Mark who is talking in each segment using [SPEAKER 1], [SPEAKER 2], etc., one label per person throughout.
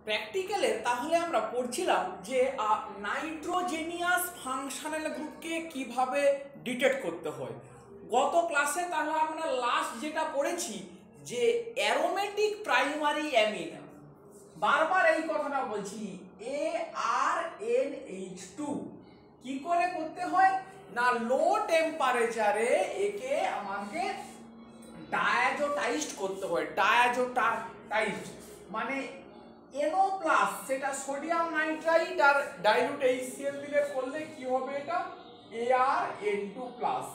[SPEAKER 1] প্র্যাকটিক্যালে তাহলে আমরা পড়ছিলাম যে নাইট্রোজেনিয়াস ফাংশনাল গ্রুপকে কিভাবে ডিটেক্ট করতে হয়। গত ক্লাসে তাহলে আমরা লাস্ট যেটা পড়েছি যে অ্যারোমেটিক প্রাইমারি অ্যামিন, বারবার এই কথাটা বলছি, ARNH2 কি করে করতে হয় না, লো টেম্পারেচারে একে আমাকে ডায়াজোটাইজড করতে হয়। ডায়াজোটাইজড মানে NO প্লাস, সেটা সোডিয়াম নাইট্রাইট আর ডাইলুট HCl দিলে করলে কি হবে, এটা ArN2 প্লাস।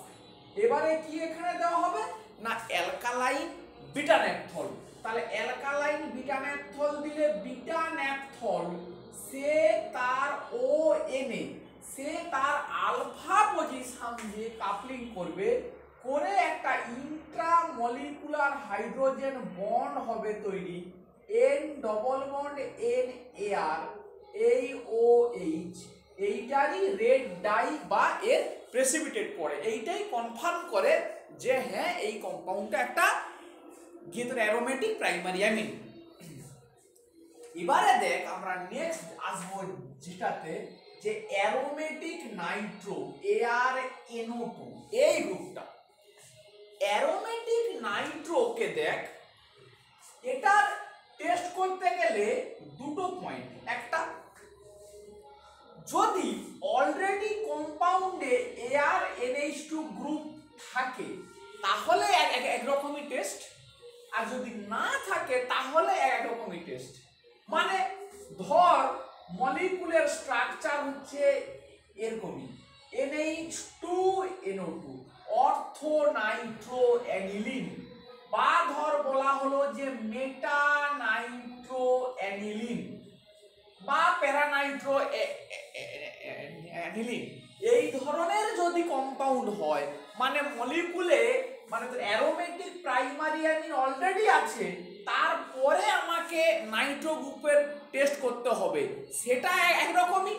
[SPEAKER 1] এবারে কি এখানে দেওয়া হবে না, অ্যালকালাইন বিটা ন্যাপথল। তাহলে অ্যালকালাইন বিটা ন্যাপথল দিলে বিটা ন্যাপথল সে তার ONA, সে তার আলফা পজিশন দিয়ে কাপলিং করবে, করে একটা ইন্ট্রামলিকুলার হাইড্রোজেন বন্ড হবে তৈরি, N ডবল বন্ড NAR এই OH, এইটারই রেড ডাই বা এর প্রেসিপিটেট পড়ে, এইটাই কনফার্ম করে যে হ্যাঁ এই কম্পাউন্ডটা একটা অ্যারোমেটিক প্রাইমারি অ্যামিন। এবারে দেখ আমরা নেক্সট আসবো যেটাতে, যে অ্যারোমেটিক নাইট্রো ArNO2 এই গ্রুপটা। অ্যারোমেটিক নাইট্রোকে দেখ, এটার টেস্ট করতে গেলে দুটো পয়েন্ট। একটা, যদি অলরেডি কম্পাউন্ডে ArNH2 গ্রুপ থাকে তাহলে একরকমই টেস্ট, আর যদি না থাকে তাহলে একরকমই টেস্ট। মানে ধর মলিকুলার স্ট্রাকচার হচ্ছে এরকমই, NH2NO2 অর্থো নাইট্রো অ্যানিলিন, বা ধর বলা হলো যে মেটা নাইট্রো অ্যানিলিন বা প্যারানাইট্রো অ্যানিলিন, এই ধরনের যদি কম্পাউন্ড হয়, মানে মলিকুলে মানে অ্যারোমেটিক প্রাইমারি অ্যামিন অলরেডি আছে, তারপরে আমাকে নাইট্রো গ্রুপের টেস্ট করতে হবে, সেটা একরকমই।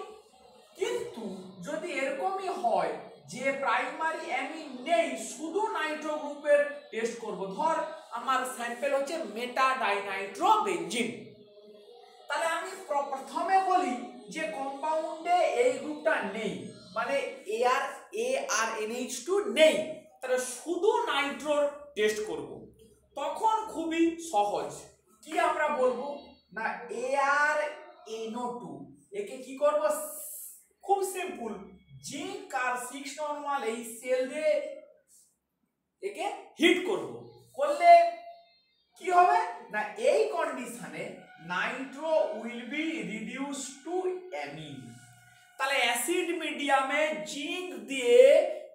[SPEAKER 1] কিন্তু যদি এরকমই হয় যে প্রাইমারি অ্যামিন নেই, শুধু নাইট্রো গ্রুপের টেস্ট করব, ধর আমার স্যাম্পল হচ্ছে মেটা ডাইনাইট্রোবেনজিন, তাহলে আমি প্রথমে বলি যে কম্পাউন্ডে এই গ্রুপটা নেই, মানে ArNH2 নেই, তাহলে শুধু নাইট্রোর টেস্ট করব। তখন খুবই সহজ, কি আমরা বলবো না ArNO2, একে কি করব, খুব সিম্পল, জিঙ্ক আর 6 নরমাল এই সেল দিয়ে একে হিট করব, করলে কি হবে না, এই কন্ডিশনে Nitro will B reduce to amine. তাহলে অ্যাসিড মিডিয়ামে জিঙ্ক দিয়ে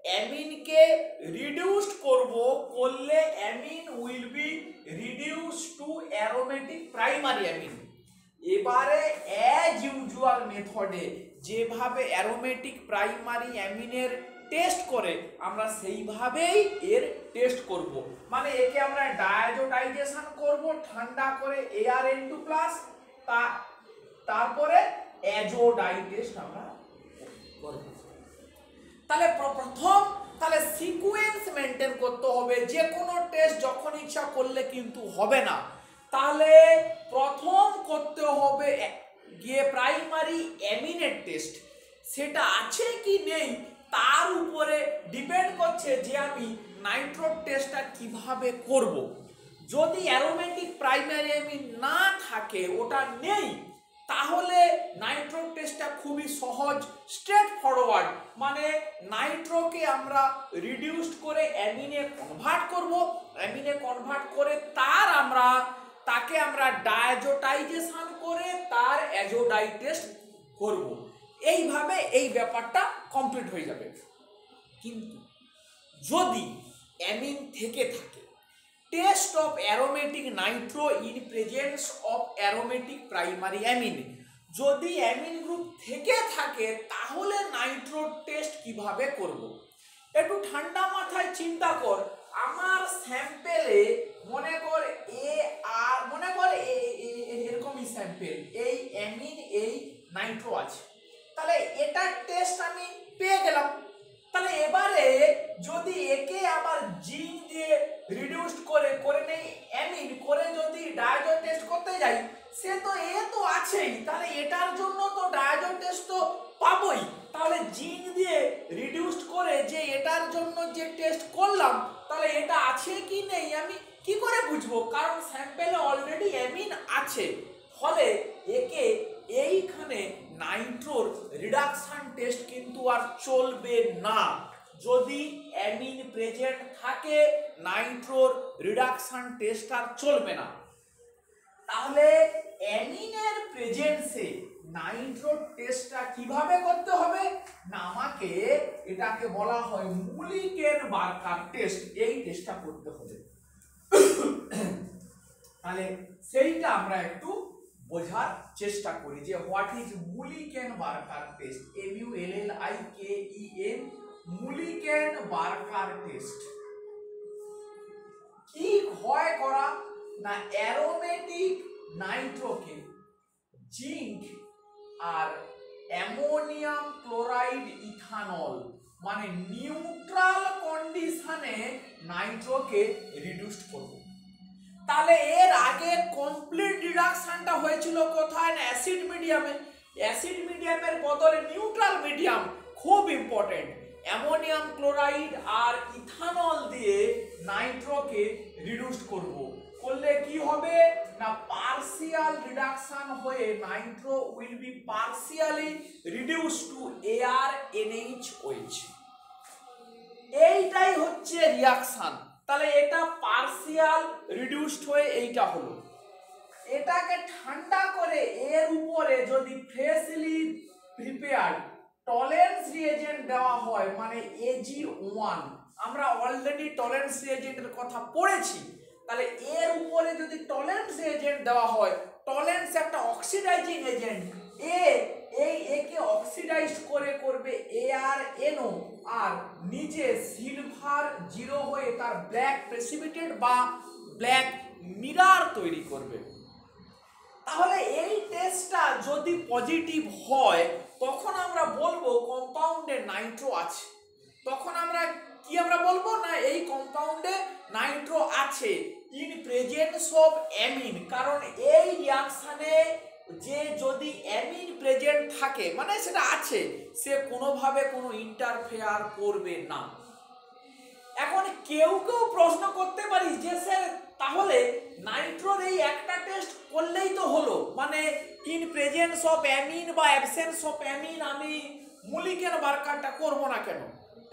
[SPEAKER 1] অ্যামিনকে রিডিউসড করব, করলে amine will be reduce to aromatic primary amine. এবারে অ্যাজ ইউজুয়াল মেথডে যেভাবে অ্যারোমেটিক প্রাইমারি অ্যামিনের টেস্ট করে আমরা সেইভাবেই এর টেস্ট করব। মানে একে আমরা ডায়াজোটাইজেশন করব ঠান্ডা করে ArN2 প্লাস, তারপরে অ্যাজোডাই টেস্ট আমরা করব। তাহলে প্রথম তাহলে সিকোয়েন্স মেনটেন করতে হবে, যে কোনো টেস্ট যখন ইচ্ছা করলে কিন্তু হবে না। তাহলে প্রথম করতে হবে গিয়ে প্রাইমারি অ্যামিনের টেস্ট, সেটা আছে কি নেই তার উপরে ডিপেন্ড করছে যে আমি নাইট্রো টেস্টটা কিভাবে করব। যদি অ্যারোমেটিক প্রাইমারি অ্যামিন না থাকে, ওটা নেই, তাহলে নাইট্রো টেস্টটা খুবই সহজ, স্ট্রেট ফরওয়ার্ড, মানে নাইট্রোকে আমরা রিডিউসড করে অ্যামিনে কনভার্ট করব, অ্যামিনে কনভার্ট করে তাকে আমরা ডায়াজোটাইজেশন করে তার অ্যাজোডাই টেস্ট করব। এইভাবে এই ব্যাপারটা কমপ্লিট হয়ে যাবে। কিন্তু যদি অ্যামিন থেকে থাকে, test of aromatic Nitro in presence of aromatic primary amine, যদি অ্যামিন গ্রুপ থেকে থাকে তাহলে নাইট্রো টেস্ট কিভাবে করব। একটু ঠান্ডা মাথায় চিন্তা কর, আমার স্যাম্পেলে মনে কর এরকমই স্যাম্পেল, এই অ্যামিন এই নাইট্রো আছে, তাহলে এটার টেস্ট আমি পেয়ে গেলাম। তাহলে এবারে যদি একে আবার জিঙ্ক দিয়ে রিডিউসড করে নেই অ্যামিন, করে যদি ডায়াজো টেস্ট করতে যাই, সে তো এ তো আছেই, তাহলে এটার জন্য তো ডায়াজো টেস্ট তো পাবোই। তাহলে জিঙ্ক দিয়ে রিডিউসড করে যে এটার জন্য যে টেস্ট করলাম, তাহলে এটা আছে কি নেই আমি কি করে বুঝবো? কারণ স্যাম্পেলে অলরেডি অ্যামিন আছে, ফলে একে এইখানে নাইট্রোর রিডাকশন টেস্ট কিন্তু আর চলবে না। যদি অ্যামিন প্রেজেন্ট থাকে নাইট্রোর রিডাকশন টেস্ট আর চলবে না। তাহলে অ্যামিনের প্রেজেন্সে নাইট্রো টেস্টটা কিভাবে করতে হবে না, আমাকে এটাকে বলা হয় মুলিকেন বার্কার টেস্ট। এই টেস্টটা করতে হবে। তাহলে সেইটা আমরা একটু বোঝার চেষ্টা করি যে what is Mulliken Barker test. MULLIKEN Mulliken Barker test কি হয় করা না, অ্যারোমেটিক নাইট্রোকে জিঙ্ক আর অ্যামোনিয়াম ক্লোরাইড ইথানল মানে নিউট্রাল কন্ডিশনে নাইট্রোকে রিডিউসড করব। তাহলে এর আগে কমপ্লিট রিডাকশনটা হয়েছিল কোথায় না, অ্যাসিড মিডিয়ামে। অ্যাসিড মিডিয়ামের বদলে নিউট্রাল মিডিয়াম খুব ইম্পর্টেন্ট। অ্যামোনিয়াম ক্লোরাইড আর ইথানল দিয়ে নাইট্রোকে রিডিউসড করব। করলে কি হবে না, পার্সিয়াল রিডাকশন হয়ে nitro will be partially reduced to ArNH-OH। এইটাই হচ্ছে রিঅ্যাকশন। তাহলে এটা পার্সিয়াল রিডিউসড হয়ে এইটা হলো। এটাকে ঠান্ডা করে এর উপরে যদি ফ্রেশলি প্রিপেয়ার্ড টলারেন্স রিএজেন্ট দেওয়া হয় মানে AG1, আমরা অলরেডি টলারেন্স রিএজেন্টের কথা পড়েছি। তাহলে এর উপরে যদি টলারেন্স রিএজেন্ট দেওয়া হয়, টলারেন্স একটা অক্সিডাইজিং এজেন্ট, একে অক্সিডাইজড করে করবে ArNO আর নিজে সিলভার জিরো হয়ে তার ব্ল্যাক প্রেসিপিটেট বা ব্ল্যাক মিরর তৈরি করবে। তাহলে এই টেস্টটা যদি পজিটিভ হয় তখন আমরা বলবো কম্পাউন্ডে নাইট্রো আছে। তখন আমরা কি আমরা বলবো না, এই কম্পাউন্ডে নাইট্রো আছে ইন প্রেজেন্স অফ অ্যামিন। কারণ এই রিঅ্যাকশনে যে যদি অ্যামিন প্রেজেন্ট থাকে মানে সেটা আছে, সে কোনোভাবে কোনো ইন্টারফেয়ার করবে না। এখন কেউ কেউ প্রশ্ন করতে পারি যে স্যার তাহলে নাইট্রোর এই একটা টেস্ট করলেই তো হলো, মানে ইন প্রেজেন্স অফ অ্যামিন বা অ্যাবসেন্স অফ অ্যামিন আমি মুলিকেন বার্কারটা করব না কেন?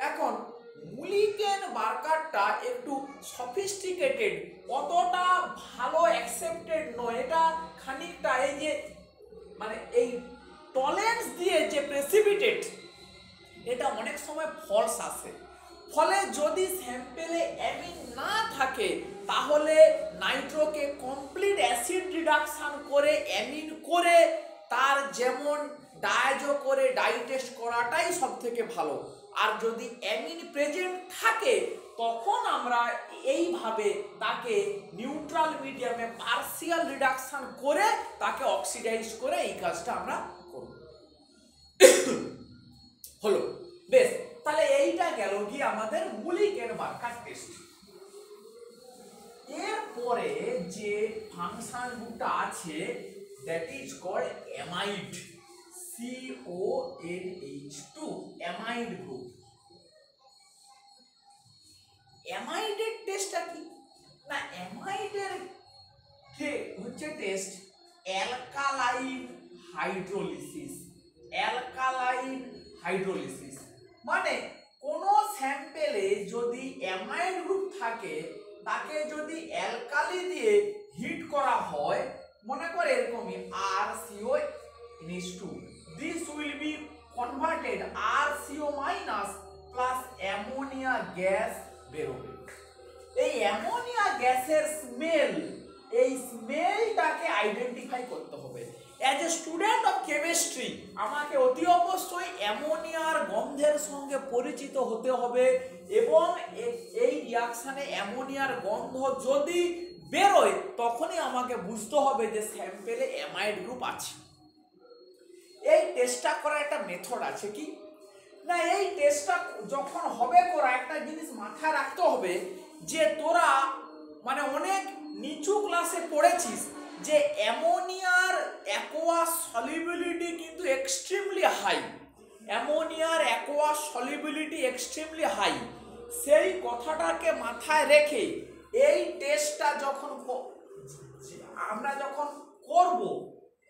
[SPEAKER 1] এখন মুলিকেন বার্কারটা একটু সফিস্টিকেটেড, অতটা ভালো অ্যাকসেপ্টেড নয়। এটা খানিকটা এই যে মানে এই টলারেন্স দিয়ে যে প্রেসিপিটেট, এটা অনেক সময় ফলস আসে। ফলে যদি স্যাম্পেলে অ্যামিন না থাকে তাহলে নাইট্রোকে কমপ্লিট অ্যাসিড রিডাকশন করে অ্যামিন করে তার যেমন ডায়াজো করে ডাই টেস্ট করাটাই সব থেকে ভালো। আর যদি অ্যামিন প্রেজেন্ট থাকে তখন আমরা এইভাবে তাকে নিউট্রাল মিডিয়ামে পার্সিয়াল রিডাকশন করে তাকে অক্সিডাইজ করে এই কাজটা আমরা করব। হলো বেশ। তাহলে এইটা গেল কি আমাদের মুলিকেন বার্কার টেস্ট। এরপরে যে ফাংশন গ্রুপটা আছে that is called amide, CONH2 amide group. অ্যামাইডের টেস্টটা কি না, অ্যামাইডের যে হচ্ছে test alkaline hydrolysis. Alkaline hydrolysis মানে কোন স্যাম্পেলে যদি অ্যামাইড গ্রুপ থাকে তাকে যদি অ্যালকালি দিয়ে হিট করা হয়, মনে করে এরকমই RCONH2, this will be converted RCO- plus ammonia gas বেরোবে। এই অ্যামোনিয়া গ্যাসের স্মেল, এই স্মেলটাকে আইডেন্টিফাই করতে হবে। As a student of chemistry আমাকে অতি অবশ্যই অ্যামোনিয়ার গন্ধের সঙ্গে পরিচিত হতে হবে এবং এই রিঅ্যাকশনে অ্যামোনিয়ার গন্ধ যদি বেরোয় তখনই আমাকে বুঝতে হবে যে স্যাম্পেলে অ্যামাইড গ্রুপ আছে। এই টেস্টটা করার একটা মেথড আছে কি না, এই টেস্টটা যখন হবে করা একটা জিনিস মাথায় রাখতে হবে যে তোরা মানে অনেক নিচু ক্লাসে পড়েছিস যে অ্যামোনিয়ার অ্যাকোয়াস সলিবিলিটি কিন্তু এক্সট্রিমলি হাই, অ্যামোনিয়ার অ্যাকোয়াস সলিবিলিটি এক্সট্রিমলি হাই। সেই কথাটাকে মাথায় রেখে এই টেস্টটা আমরা যখন করব,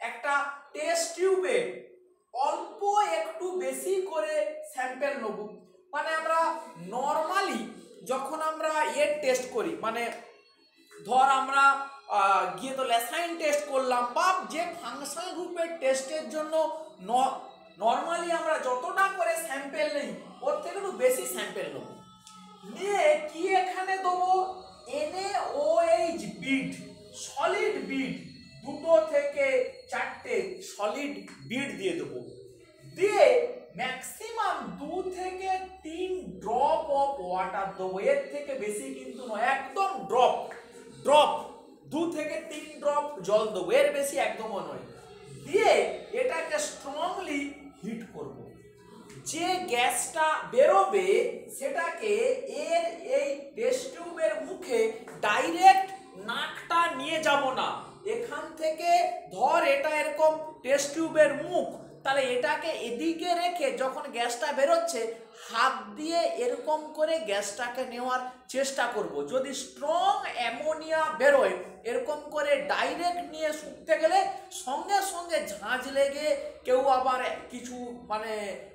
[SPEAKER 1] একটা টেস্ট টিউবে অল্প একটু বেশি করে স্যাম্পেল নেব। মানে আমরা নর্মালি যখন আমরা টেস্ট করি, মানে ধর আমরা গিয়ে তো ল্যাসাইন টেস্ট করলাম বা যে ফাংশনাল গ্রুপের টেস্টের জন্য নর্মালি আমরা যতটা করে স্যাম্পেল নেই ওর থেকে একটু বেশি স্যাম্পেল নেব, নিয়ে কি এখানে দেবো NaOH বিড, সলিড বিড, 2 থেকে 4টে সলিড বিড দিয়ে দেবো, দিয়ে ম্যাক্সিমাম 2 থেকে 3 ড্রপ অফ ওয়াটার দেবো, এর থেকে বেশি কিন্তু নয়, একদম ড্রপ 2 থেকে 3 ড্রপ জল দেবো, এর বেশি একদমও নয়। দিয়ে এটাকে স্ট্রংলি হিট করব, যে গ্যাসটা বেরোবে সেটাকে এই টেস্ট টিউবের মুখে ডাইরেক্ট নাকটা নিয়ে যাব না, এখান থেকে ধর এটা এরকম টেস্ট টিউবের মুখ, তাহলে এটাকে এদিকে রেখে যখন গ্যাসটা বেরোচ্ছে হাত দিয়ে এরকম করে গ্যাসটাকে নেওয়ার চেষ্টা করব। যদি স্ট্রং অ্যামোনিয়া বেরোয় এরকম করে ডাইরেক্ট নিয়ে শুকতে গেলে সঙ্গে সঙ্গে ঝাঁঝ লেগে কেউ আবার কিছু মানে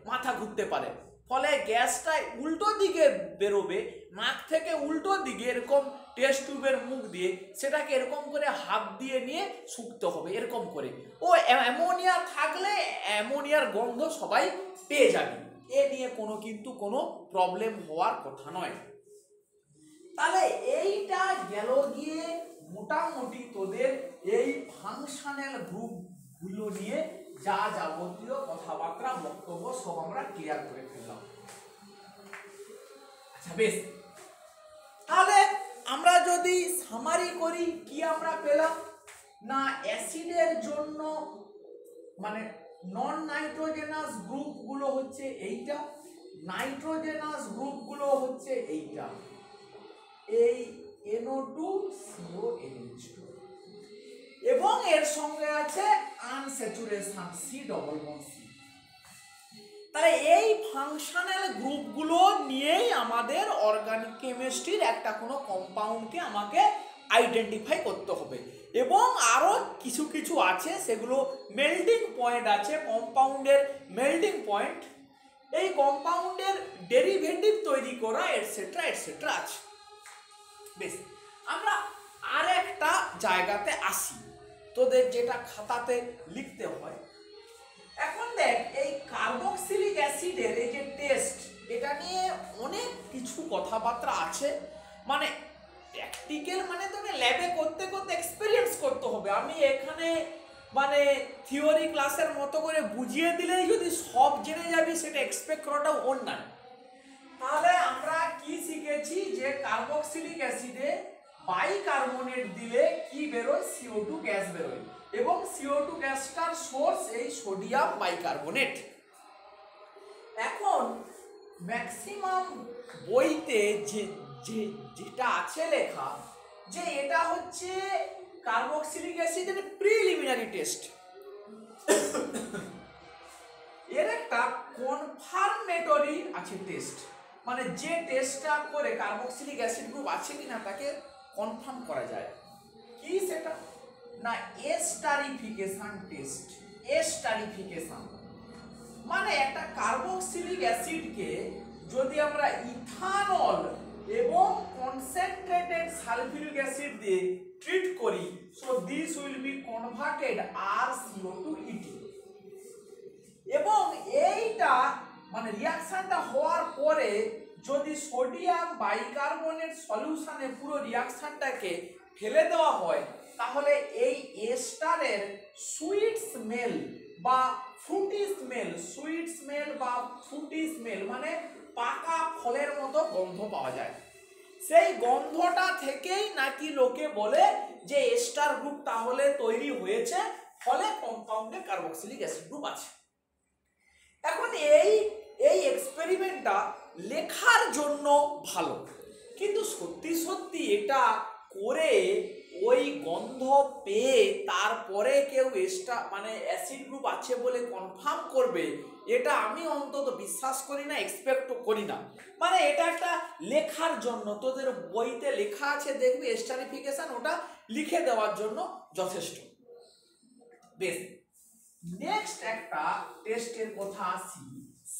[SPEAKER 1] মাথা ঘুরতে পারে, ফলে গ্যাসটা উল্টো দিকে বেরোবে, নাক থেকে উল্টো দিকে এরকম টেস্ট টিউবের মুখ দিয়ে সেটাকে এরকম করে হাত দিয়ে নিয়ে শুকতে হবে, এরকম করে। ও অ্যামোনিয়া থাকলে অ্যামোনিয়ার গন্ধ সবাই পেয়ে যাবে, এ নিয়ে কিন্তু কোনো প্রবলেম হওয়ার কথা নয়। তাহলে এইটা গেল গিয়ে মোটামুটি তোদের এই ফাংশনাল গ্রুপগুলো নিয়ে যা যাবতীয় কথাবার্তা বক্তব্য সব আমরা ক্লিয়ার করে ফেললাম। আচ্ছা বেশ, তাহলে আমরা যদি সামারি করি কি আমরা পেলাম না, অ্যাসিডের জন্য মানে নন নাইট্রোজেনাস গ্রুপগুলো হচ্ছে এইটা, নাইট্রোজেনাস গ্রুপগুলো হচ্ছে এইটা, এই NO2CONH2, এবং এর সঙ্গে আছে unsaturation C double bond C। তাহলে এই ফাংশনাল গ্রুপগুলো নিয়েই আমাদের অর্গানিক কেমিস্ট্রির একটা কোনো কম্পাউন্ডকে আমাকে আইডেন্টিফাই করতে হবে, এবং আরও কিছু কিছু আছে, সেগুলো মেল্টিং পয়েন্ট আছে, কম্পাউন্ডের মেল্টিং পয়েন্ট, এই কম্পাউন্ডের ডেরিভেটিভ তৈরি করা এটসেট্রা এটসেট্রা আছে। বেশ, আমরা আর একটা জায়গাতে আসি, তোদের যেটা খাতাতে লিখতে হয়। এখন দেখ, এই কার্বক্সিলিক অ্যাসিডের এই যে টেস্ট, এটা নিয়ে অনেক কিছু কথাবার্তা আছে, মানে প্র্যাকটিক্যাল মানে তোকে ল্যাবে করতে করতে এক্সপেরিয়েন্স করতে হবে। আমি এখানে মানে থিওরি ক্লাসের মতো করে বুঝিয়ে দিলেই যদি সব জেনে যাবি সেটা এক্সপেক্ট করাটা অন্যায়। তাহলে আমরা কি শিখেছি যে কার্বক্সিলিক অ্যাসিডে বাইকার্বনেট দিলে কি বেরোয়, CO2 গ্যাস বেরোয়, এবং CO2 গ্যাসটার সোর্স এই সোডিয়াম বাইকার্বনেট। এখন ম্যাক্সিমাম বইতে যেটা আছে লেখা যে এটা হচ্ছে কার্বক্সিলিক অ্যাসিডের প্রিলিমিনারি টেস্ট, এর একটা কনফার্মেটরি আছে টেস্ট, মানে যে টেস্টটা করে কার্বক্সিলিক অ্যাসিড গ্রুপ আছে কিনা তাকে কনফার্ম করা যায়। কি সেটা না, এস্টারিফিকেশন টেস্ট। এস্টারিফিকেশন মানে একটা কার্বক্সিলিক অ্যাসিডকে যদি আমরা ইথানল এবং কনসেন্ট্রেটেড সালফিউরিক অ্যাসিড দিয়ে ট্রিট করি, so this will be converted RCO2 এবং এইটা মানে রিঅ্যাকশনটা হওয়ার পরে যদি সোডিয়াম বাইকার্বনেট সলিউশনে পুরো রিঅ্যাকশনটাকে ফেলে দেওয়া হয়, তাহলে এই এস্টারের সুইট স্মেল বা ফ্রুটি স্মেল, সুইট স্মেল বা ফ্রুটি স্মেল মানে পাকা ফলের মতো গন্ধ পাওয়া যায়। সেই গন্ধটা থেকেই নাকি লোকে বলে যে এস্টার গ্রুপ তাহলে তৈরি হয়েছে, ফলে কম্পাউন্ডে কার্বক্সিলিক অ্যাসিড গ্রুপ আছে। এখন এই এক্সপেরিমেন্টটা লেখার জন্য ভালো, কিন্তু সত্যি সত্যি এটা করে ওই গন্ধ পেয়ে তারপরে কেউ মানে অ্যাসিড গ্রুপ আছে বলে কনফার্ম করবে, এটা আমি অন্তত বিশ্বাস করি না, এক্সপেক্টও করি না। মানে এটা একটা লেখার জন্য, তোদের বইতে লেখা আছে দেখবি এস্টারিফিকেশন, ওটা লিখে দেওয়ার জন্য যথেষ্ট। বেশ, নেক্সট একটা টেস্টের কথা আসি,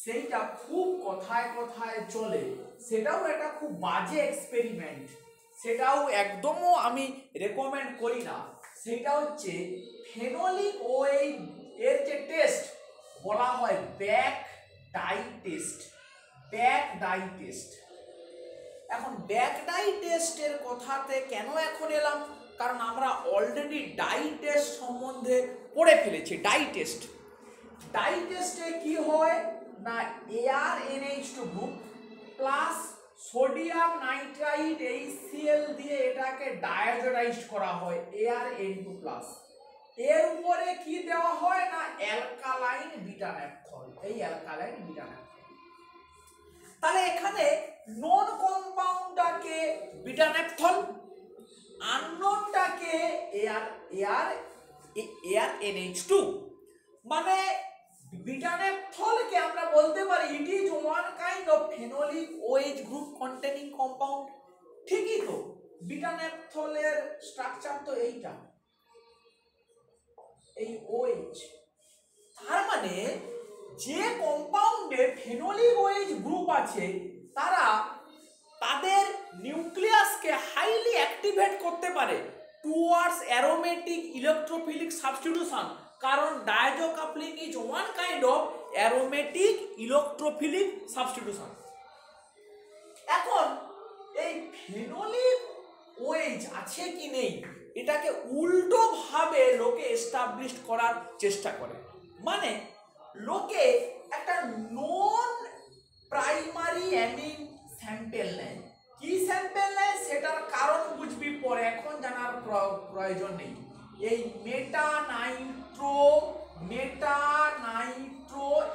[SPEAKER 1] সেইটা খুব কথায় কথায় চলে, সেটাও একটা খুব বাজে এক্সপেরিমেন্ট, সেটাও একদমও আমি রেকমেন্ড করি না। সেটা হচ্ছে ফেনোলিক ওএইচ এর যে টেস্ট বলা হয় back die test. Back die test, এখন ব্যাক ডাই টেস্টের কথাতে কেন এখন এলাম, কারণ আমরা অলরেডি ডাই টেস্ট সম্বন্ধে পড়ে ফেলেছি। ডাই টেস্ট, ডাই টেস্টে কি হয় না, ArNH2 group plus sodium nitrite HCl দিয়ে এটাকে ডায়াজোডাইজড করা হয় ArN2 প্লাস। এর উপরে কি দেওয়া হয় না, অ্যালকালাইন বিটা ন্যাপথল, এই অ্যালকালাইন বিটা ন্যাপথল। তাহলে এখানে নন কম্পাউন্ডটাকে বিটা ন্যাপথল, আননোনটাকে ArNH2, মানে বিটা ন্যাপথলকে আমরা বলতে পারি it is one kind of phenolic OH group containing compound. ঠিকই তো, বিটা ন্যাপথলের স্ট্রাকচার তো এইটা, এই OH। তার মানে যে কম্পাউন্ডে ফেনোলিক OH গ্রুপ আছে তারা তাদের নিউক্লিয়াসকে হাইলি অ্যাক্টিভেট করতে পারে টুয়ার্ডস অ্যারোমেটিক ইলেকট্রোফিলিক সাবস্টিটিউশন, কারণ diazo coupling is one kind of aromatic electrophilic substitution. এখন এই ফেনোলিক OH আছে কি নেই এটাকে উল্টো ভাবে লোকে এস্টাবলিশ করার চেষ্টা করে। মানে লোকে একটা নন প্রাইমারি অ্যামিন স্যাম্পেল নেয়। কি স্যাম্পেল নেয় সেটার কারণ বুঝবি পরে, এখন জানার প্রয়োজন নেই। এই মেটা নাইট্রো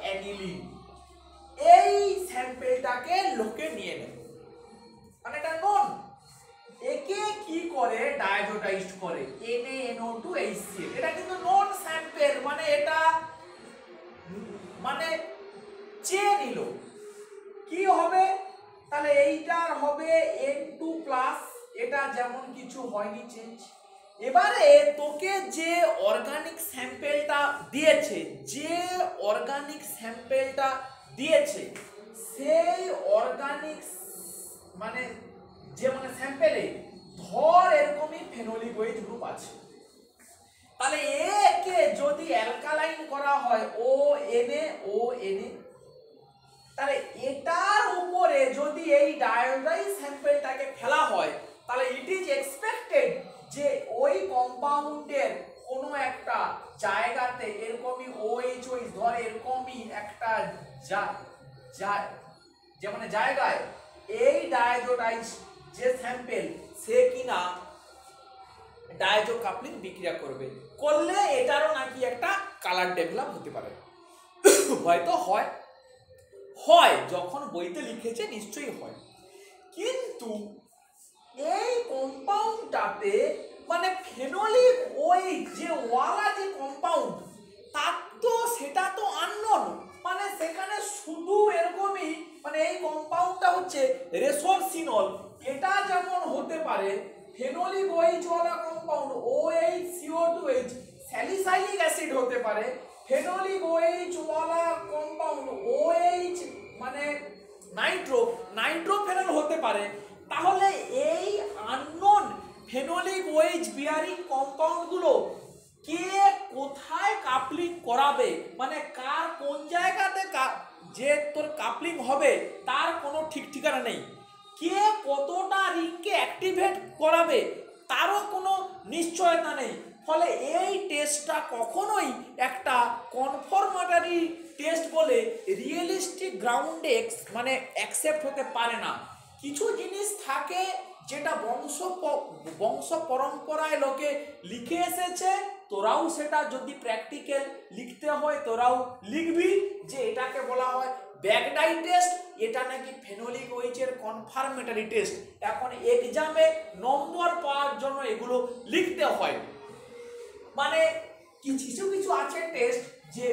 [SPEAKER 1] অ্যানিলিন, এই স্যাম্পেলটাকে লোকে নিয়ে নেয়, মানে এটা নন। একে কি করে ডায়াজোডাইজড করে NaNO2HCl, এটা কিন্তু নন স্যাম্পেল, মানে এটা মানে চেয়ে নিল। কি হবে তাহলে এইটার হবে N2 প্লাস, এটা যেমন কিছু হয়নি চেঞ্জ। এবারে তোকে যে অর্গানিক স্যাম্পেলটা দিয়েছে, সেই অর্গানিক মানে স্যাম্পেলে ধর এরকমই ফেনোলিক OH গ্রুপ আছে, তাহলে একে যদি অ্যালকালাইন করা হয় ONA, তাহলে এটার উপরে যদি এই ডায়োডাইজ স্যাম্পেলটাকে ফেলা হয়, তাহলে ইট ইজ এক্সপেক্টেড যে ওই কম্পাউন্ডের কোনো একটা জায়গাতে এরকমই OH ধর এরকমই একটা জায়গায় এই ডায়োডাইজ যে স্যাম্পেল সে কিনা ডায়াজো কাপলিং বিক্রিয়া করলে এটারও নাকি একটা কালার ডেভেলপ হতে পারে। হয়তো হয় যখন বইতে লিখেছে নিশ্চয়ই হয়, কিন্তু এই কম্পাউন্ডটাতে মানে ফেনোলিক OH যে ওয়ালা যে কম্পাউন্ড, তার তো সেটা তো আননোন, মানে সেখানে শুধু এরকমই মানে এই কম্পাউন্ডটা হচ্ছে রেসোরসিনল, এটা যেমন হতে পারে ফেনোলিক OH ওয়ালা কম্পাউন্ড OHCO2H স্যালিসাইলিক অ্যাসিড হতে পারে, ফেনোলিক OH ওয়ালা কম্পাউন্ড OH মানে নাইট্রোফেনল হতে পারে। তাহলে এই আননোন ফেনোলিক OH বিয়ারিং কম্পাউন্ডগুলো কে কোথায় কাপলিং করাবে, মানে কার কোন জায়গাতে যে তোর কাপলিং হবে তার কোনো ঠিক ঠিকানা নেই। কে কতটা রিংকে অ্যাক্টিভেট করাবে তারও কোনো নিশ্চয়তা নেই। ফলে এই টেস্টটা কখনোই একটা কনফার্মেটরি টেস্ট বলে রিয়েলিস্টিক গ্রাউন্ডে মানে অ্যাকসেপ্ট হতে পারে না। কিছু জিনিস থাকে যেটা বংশ পরম্পরায় লোকে লিখে এসেছে, তোরাও সেটা যদি প্র্যাকটিক্যাল লিখতে হয় তোরাও লিখবি যে এটাকে বলা হয় ব্যাগডাই টেস্ট, এটা নাকি ফেনোলিক ওইচের কনফার্মেটরি টেস্ট। এখন এক্সামে নম্বর পাওয়ার জন্য এগুলো লিখতে হয়। মানে কিছু কিছু আছে টেস্ট যে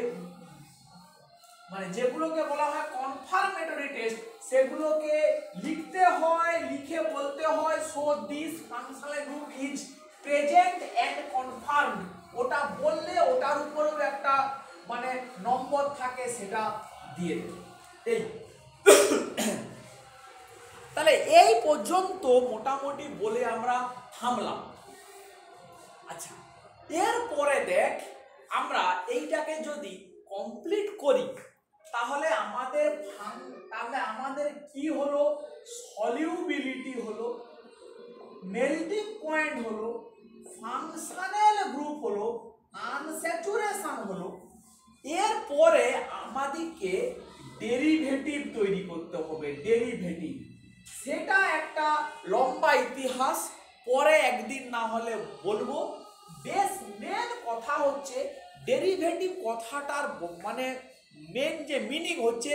[SPEAKER 1] মানে যেগুলোকে বলা হয় কনফার্মেটরি টেস্ট, সেগুলোকে লিখতে হয়, লিখে বলতে হয় so this functional group is present and confirmed. ওটা বললে ওটার উপরেও একটা মানে নম্বর থাকে, সেটা দিয়ে দেবে। এই তাহলে এই পর্যন্ত মোটামুটি বলে আমরা থামলাম। আচ্ছা, এরপরে দেখ আমরা এইটাকে যদি কমপ্লিট করি তাহলে আমাদের কি হলো, সলিউবিলিটি হলো, মেল্টিং পয়েন্ট হলো, ফাংশনাল গ্রুপ হলো, আনস্যাচুরেশন হলো। এরপরে আমাদেরকে ডেরিভেটিভ তৈরি করতে হবে। ডেরিভেটিভ সেটা একটা লম্বা ইতিহাস, পরে একদিন না হলে বলবো। বেশ মেন কথা হচ্ছে ডেরিভেটিভ কথাটার মানে মেন যে মিনিং হচ্ছে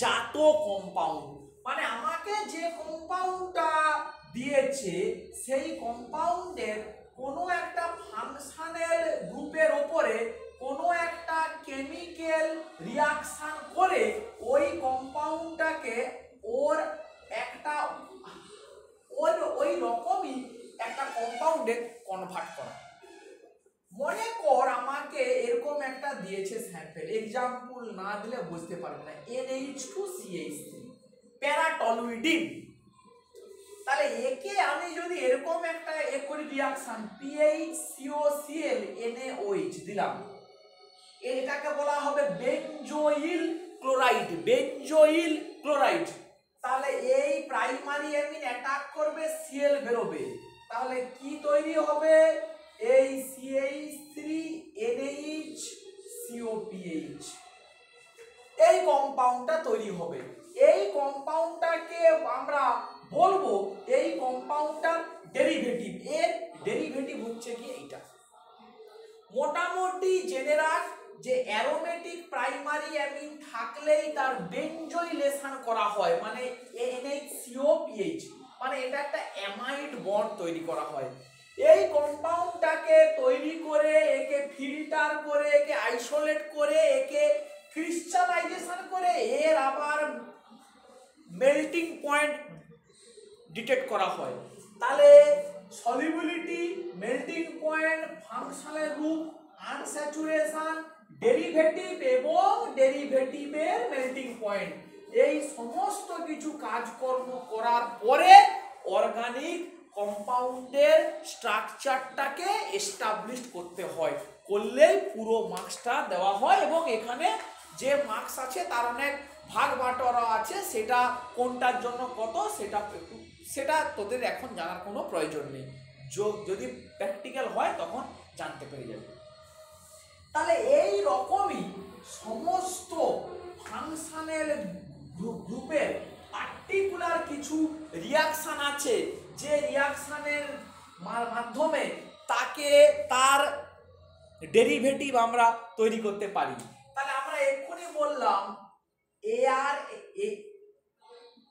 [SPEAKER 1] জাত কম্পাউন্ড। মানে আমাকে যে কম্পাউন্ডটা দিয়েছে সেই কম্পাউন্ডের কোনো একটা ফাংশনাল গ্রুপের ওপরে কোনো একটা কেমিক্যাল রিয়াকশন করে ওই কম্পাউন্ডটাকে ওই রকমই একটা কম্পাউন্ডে কনভার্ট করা। মনে কর আমাকে এরকম একটা দিয়েছে স্যাম্পল, এক্সাম্পল না দিলে বুঝতে পারবে না, NH2CH3 প্যারাটলুইডিন। তাহলে একে আমি যদি এরকম একটা করি রিয়াকশন PHCOCl NaOH দিলাম, এটাকে বলা হবে বেনজোইল ক্লোরাইড। বেনজোইল ক্লোরাইড। তাহলে এই প্রাইমারি অ্যামিন অ্যাটাক করবে, Cl বেরোবে, তাহলে কি তৈরি হবে, এই CH3NaCOPH এই কম্পাউন্ডটা তৈরি হবে। এই কম্পাউন্ডটাকে আমরা বলবো এই কম্পাউন্ডটার ডেরিভেটিভ। এর ডেরিভেটিভ হচ্ছে কি এইটা। মোটামুটি জেনে রাখ যে অ্যারোমেটিক প্রাইমারি অ্যামিন থাকলেই তার বেনজোইলেশন করা হয়, মানে NaCOPH, মানে এটা একটা অ্যামাইড বন্ড তৈরি করা হয়। এই কম্পাউন্ডটাকে তৈরি করে একে ফিল্টার করে একে আইসোলেট করে একে ক্রিস্টালাইজেশন করে এর আবার মেল্টিং পয়েন্ট ডিটেক্ট করা হয়। তাহলে solubility, melting point, functional group, unsaturation, derivative এবং ডেরিভেটিভের মেল্টিং পয়েন্ট, এই সমস্ত কিছু কাজকর্ম করার পরে অর্গানিক কম্পাউন্ডের স্ট্রাকচারটাকে এস্টাবলিশ করতে হয়, করলেই পুরো মার্কসটা দেওয়া হয়। এবং এখানে যে মার্কস আছে তার অনেক ভাগ বাটোয়ারা আছে, সেটা কোনটার জন্য কত সেটা তোদের এখন জানার কোনো প্রয়োজন নেই, যদি প্র্যাকটিক্যাল হয় তখন জানতে পেরে যাবে। তাহলে এই রকমই সমস্ত ফাংশনাল গ্রুপের পার্টিকুলার কিছু রিয়াকশন আছে, যে রিয়াকশনের মাধ্যমে তার ডেরিভেটিভ আমরা তৈরি করতে পারি। তাহলে আমরা এক্ষুনি বললাম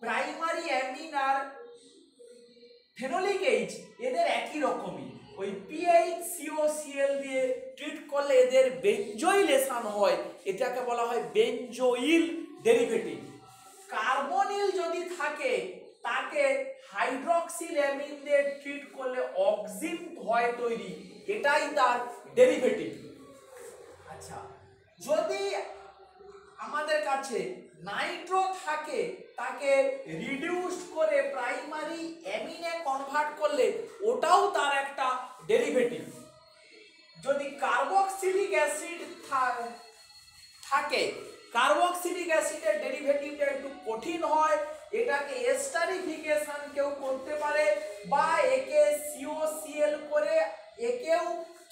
[SPEAKER 1] প্রাইমারি অ্যামিন আর ফেনোলিক এইচ এদের একই রকমই, ওই PHCOCl দিয়ে ট্রিট করলে এদের বেনজোইলেশন হয়, এটাকে বলা হয় বেনজোইল ডেরিভেটিভ। কার্বনিল যদি থাকে তাকে হাইড্রক্সিল অ্যামিন দিয়ে ট্রিট করলে অক্সিন হয় তৈরি, এটাই তার ডেরিভেটিভ। আচ্ছা, যদি আমাদের কাছে নাইট্রো থাকে তাকে রিডিউস করে প্রাইমারি অ্যামিনে কনভার্ট করলে ওটাও তার একটা ডেরিভেটিভ। যদি কার্বক্সিলিক অ্যাসিড থাকে, কার্বক্সিলিক অ্যাসিডের ডেরিভেটিভটা একটু কঠিন হয়, এটাকে এস্টারিফিকেশন কেউ করতে পারে বা একে COCl করে একেও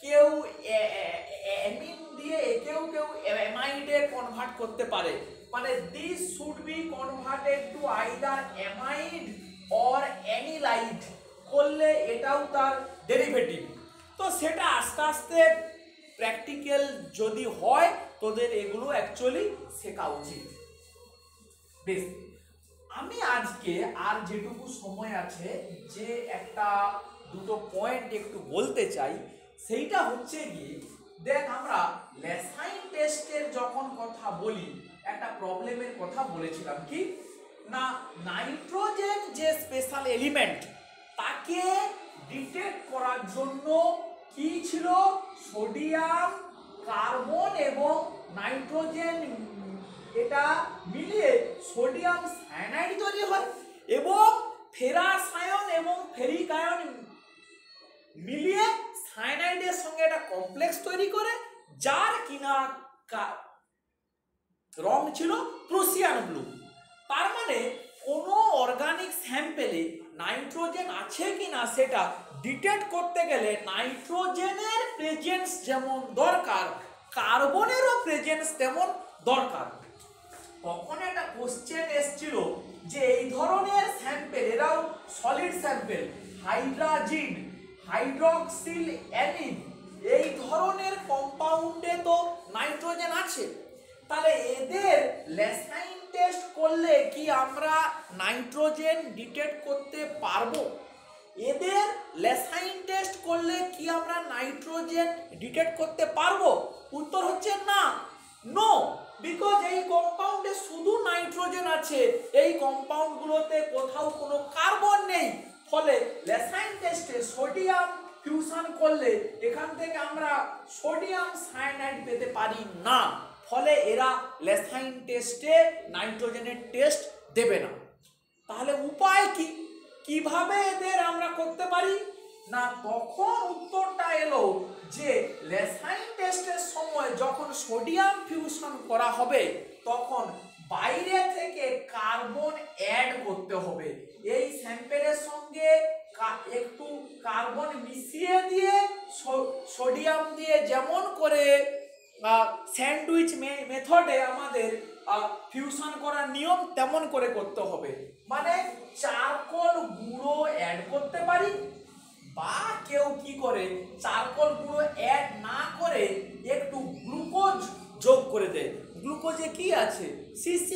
[SPEAKER 1] কেউ অ্যামিন দিয়ে একেও কেউ অ্যামাইডে কনভার্ট করতে পারে। মানে this should be converted to either amide or anilide করলে এটাও তার ডেরিভেটিভ। তো সেটা আস্তে আস্তে প্র্যাকটিক্যাল যদি হয় তোদের এগুলো অ্যাকচুয়ালি শেখা উচিত। বেশ, আমি আজকে আর যেটুকু সময় আছে যে একটা দুটো পয়েন্ট একটু বলতে চাই, সেইটা হচ্ছে গিয়ে দেখ, আমরা ল্যাসাইন টেস্টের যখন কথা বলি একটা প্রবলেমের কথা বলেছিলাম কি না, নাইট্রোজেন যে স্পেশাল এলিমেন্ট তাকে ডিটেক্ট করার জন্য কি ছিল, সোডিয়াম কার্বন এবং নাইট্রোজেন এটা মিলিয়ে সোডিয়াম সায়ানাইড তৈরি হয় এবং ফেরাস আয়ন এবং ফেরিক আয়ন মিলিয়ে সায়ানাইডের সঙ্গে একটা কমপ্লেক্স তৈরি করে, যার কিনা রং ছিল প্রুসিয়ান ব্লু। তার মানে কোনো অর্গানিক স্যাম্পেলে নাইট্রোজেন আছে কিনা সেটা ডিটেক্ট করতে গেলে নাইট্রোজেনের প্রেজেন্স যেমন দরকার, কার্বনেরও প্রেজেন্স তেমন দরকার। তখন একটা কোশ্চেন এসেছিল যে এই ধরনের স্যাম্পেল, এরাও সলিড স্যাম্পেল, হাইড্রাজিন, হাইড্রক্সিল অ্যামিন, এই ধরনের কম্পাউন্ডে তো নাইট্রোজেন আছে, তাহলে এদের ল্যাসাইন টেস্ট করলে কি আমরা নাইট্রোজেন ডিটেক্ট করতে পারবো? এদের ল্যাসাইন টেস্ট করলে কি আমরা নাইট্রোজেন ডিটেক্ট করতে পারবো? উত্তর হচ্ছে না, নো, বিকজ এই কম্পাউন্ডে শুধু নাইট্রোজেন আছে, এই কম্পাউন্ডগুলোতে কোথাও কোনো কার্বন নেই, ফলে ল্যাসাইন টেস্টে সোডিয়াম ফিউশন করলে এখান থেকে আমরা সোডিয়াম সায়ানাইড পেতে পারি না, ফলে এরা ল্যাসাইন টেস্টে নাইট্রোজেনের টেস্ট দেবে না। তাহলে উপায় কি, কিভাবে এদের আমরা করতে পারি না? তখন উত্তরটা এলো যে ল্যাসাইন টেস্টের সময় যখন সোডিয়াম ফিউশন করা হবে তখন বাইরে থেকে কার্বন অ্যাড করতে হবে, এই স্যাম্পেলের সঙ্গে একটু কার্বন মিশিয়ে দিয়ে সোডিয়াম দিয়ে, যেমন করে স্যান্ডউইচ মেথডে আমাদের ফিউশন করার নিয়ম তেমন করে করতে হবে। মানে চারকোল গুঁড়ো অ্যাড করতে পারি, বা কেউ কি করে চারকোল গুঁড়ো অ্যাড না করে একটু গ্লুকোজ যোগ করে দেয়। গ্লুকোজে কি আছে, C6,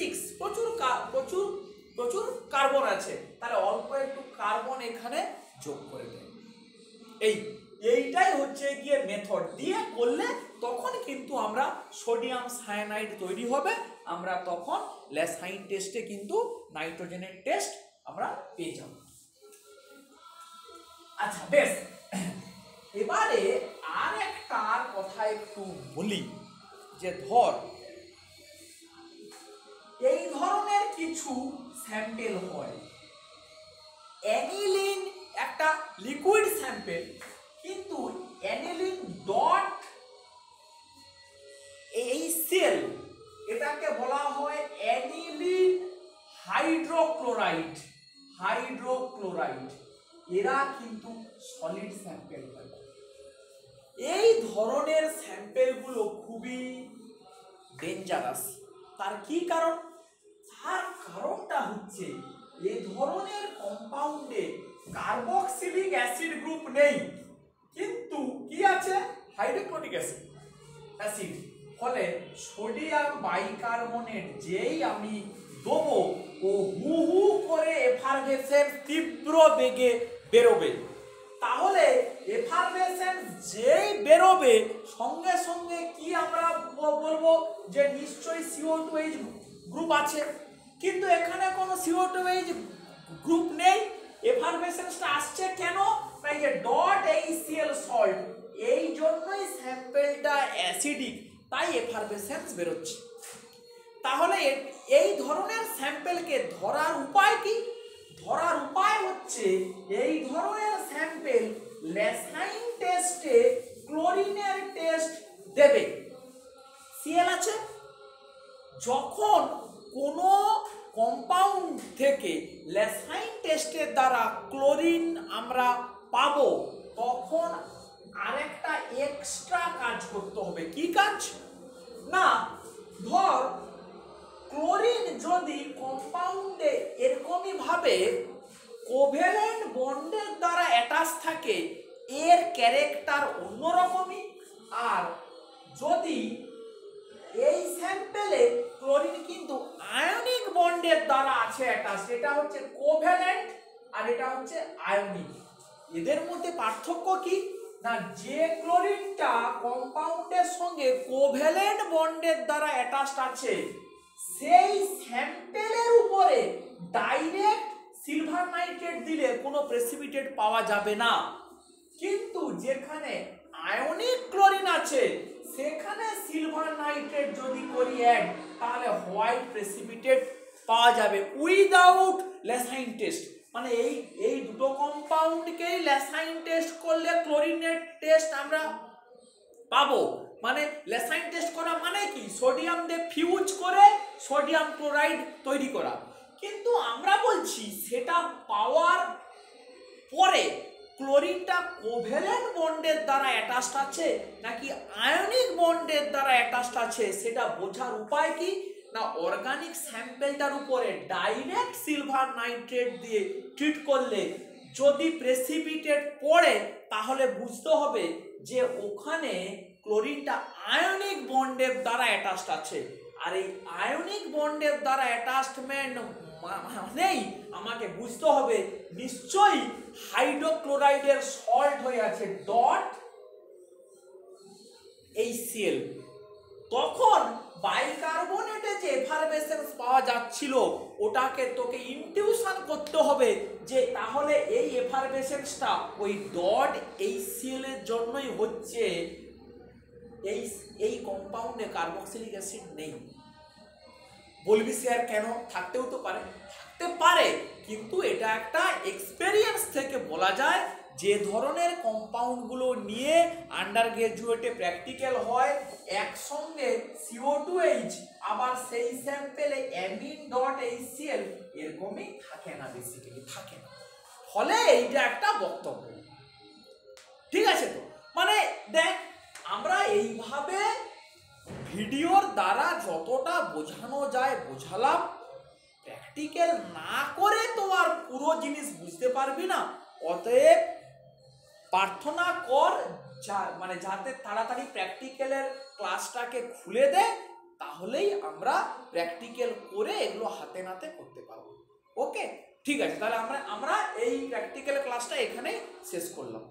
[SPEAKER 1] প্রচুর কার্বন আছে, তাহলে অল্প একটু কার্বন এখানে যোগ করে দেয়। এইটাই হচ্ছে গিয়ে মেথড দিয়ে করলে তখন কিন্তু আমরা সোডিয়াম সায়ানাইড তৈরি হবে, আমরা তখন ল্যাসাইন টেস্টে কিন্তু নাইট্রোজেনের টেস্ট আমরা পেয়ে যাব। আচ্ছা বেশ, এবারে আর একটা কথা একটু বলি, যে ধর এই ধরনের কিছু স্যাম্পেল হয়, অ্যানিলিন একটা লিকুইড স্যাম্পেল, কিন্তু অ্যানিলিন ডট HCl, এটাকে বলা হয় অ্যানিলিন হাইড্রোক্লোরাইড, এরা কিন্তু সলিড স্যাম্পেল হয়। এই ধরনের স্যাম্পেলগুলো খুবই ডেঞ্জারাস। তার কি কারণ? তার কারণটা হচ্ছে এই ধরনের কম্পাউন্ডে কার্বক্সিলিক অ্যাসিড গ্রুপ নেই, কিন্তু কি আছে, হাইড্রোক্লোরিক অ্যাসিড, ফলে সোডিয়াম বাইকার্বনেট যেই আমি দেবো ও হু হু করে এফারভেসেন্স তীব্র বেগে বেরোবে। তাহলে এফারভেসেন্স যেই বেরোবে সঙ্গে সঙ্গে কি আমরা বলবো যে নিশ্চয়ই CO2H গ্রুপ আছে, কিন্তু এখানে কোনো CO2H গ্রুপ নেই। এফারভেসেন্সটা আসছে কেন? এই যে ডট HCl সল্ট, এই জন্যই স্যাম্পেলটা অ্যাসিডিক, তাই এফারভেসেন্স বেরোচ্ছে। তাহলে এই ধরনের স্যাম্পেলকে ধরার উপায় কি? ধরার উপায় হচ্ছে এই ধরনের স্যাম্পেল ল্যাসাইন টেস্টে ক্লোরিনের টেস্ট দেবে। Cl আছে, যখন কোনো কম্পাউন্ড থেকে ল্যাসাইন টেস্টের দ্বারা ক্লোরিন আমরা পাবো, তখন আরেকটা এক্সট্রা কাজ করতে হবে। কি কাজ না, ধর ক্লোরিন যদি কম্পাউন্ডে এরকমই ভাবে কোভ্যালেন্ট বন্ডের দ্বারা অ্যাটাচ থাকে, এর ক্যারেক্টার অন্যরকমই। আর যদি এই স্যাম্পেলে ক্লোরিন কিন্তু আয়নিক বন্ডের দ্বারা আছে অ্যাটাচড, এটা হচ্ছে কোভ্যালেন্ট আর এটা হচ্ছে আয়নিক। এদের মধ্যে পার্থক্য কি না, যে ক্লোরিনটা কম্পাউন্ডের সঙ্গে কোভ্যালেন্ট বন্ডের দ্বারা অ্যাটাচড আছে সেই স্যাম্পেলের উপরে ডাইরেক্ট সিলভার নাইট্রেট দিলে কোনো প্রেসিপিটেট পাওয়া যাবে না, কিন্তু যেখানে আয়নিক ক্লোরিন আছে সেখানে সিলভার নাইট্রেট যদি করি অ্যাড তাহলে হোয়াইট প্রেসিপিটেট পাওয়া যাবে উইদাউট ল্যাসাইন টেস্ট। মানে এই দুটো কম্পাউন্ডকেই ল্যাসাইন টেস্ট করলে ক্লোরিনের টেস্ট আমরা পাবো। মানে ল্যাসাইন টেস্ট করা মানে কি, সোডিয়াম দিয়ে ফিউজ করে সোডিয়াম ক্লোরাইড তৈরি করা, কিন্তু আমরা বলছি সেটা পাওয়ার পরে ক্লোরিনটা কোভ্যালেন্ট বন্ডের দ্বারা অ্যাটাচড আছে নাকি আয়নিক বন্ডের দ্বারা অ্যাটাচড আছে সেটা বোঝার উপায় কি না, অর্গানিক স্যাম্পেলটার উপরে ডাইরেক্ট সিলভার নাইট্রেট দিয়ে ট্রিট করলে যদি প্রেসিপিটেট পড়ে তাহলে বুঝতে হবে যে ওখানে ক্লোরিনটা আয়নিক বন্ডের দ্বারা অ্যাটাচড আছে। আর এই আয়নিক বন্ডের দ্বারা অ্যাটাচমেন্ট মানেই আমাকে বুঝতে হবে নিশ্চয়ই হাইড্রোক্লোরাইডের সল্ট হয়ে আছে ডট HCl। তখন বাইকার্বনেটে যে এফারভেসেন্স পাওয়া যাচ্ছিল ওটাকে তোকে ইনটিউশন করতে হবে যে তাহলে এই এফারভেসেন্সটা ওই ডট HCl এর জন্যই হচ্ছে, এই কম্পাউন্ডে কার্বক্সিলিক অ্যাসিড নেই। বলবি স্যার কেন, থাকতেও তো পারে, থাকতে পারে, কিন্তু এটা একটা এক্সপেরিয়েন্স থেকে বলা যায় যে ধরনের কম্পাউন্ডগুলো নিয়ে আন্ডার গ্রাজুয়েটে প্র্যাকটিক্যাল হয় একসঙ্গে CO2H আবার সেই স্যাম্পেলে অ্যামিন ডট HCl এরকমই থাকে না, বেসিক্যালি থাকে না, ফলে এইটা একটা বক্তব্য। ঠিক আছে, তো মানে দেখ আমরা এইভাবে ভিডিওর দ্বারা যতটা বোঝানো যায় বোঝালাম, প্র্যাকটিক্যাল না করে তো আর পুরো জিনিস বুঝতে পারবি না। অতএব প্রার্থনা কর মানে যাতে তাড়াতাড়ি প্র্যাকটিক্যালের ক্লাসটাকে খুলে দেয়, তাহলেই আমরা প্র্যাকটিক্যাল করে এগুলো হাতে নাতে করতে পারবো। ওকে, ঠিক আছে, তাহলে আমরা এই প্র্যাকটিক্যাল ক্লাসটা এখানেই শেষ করলাম।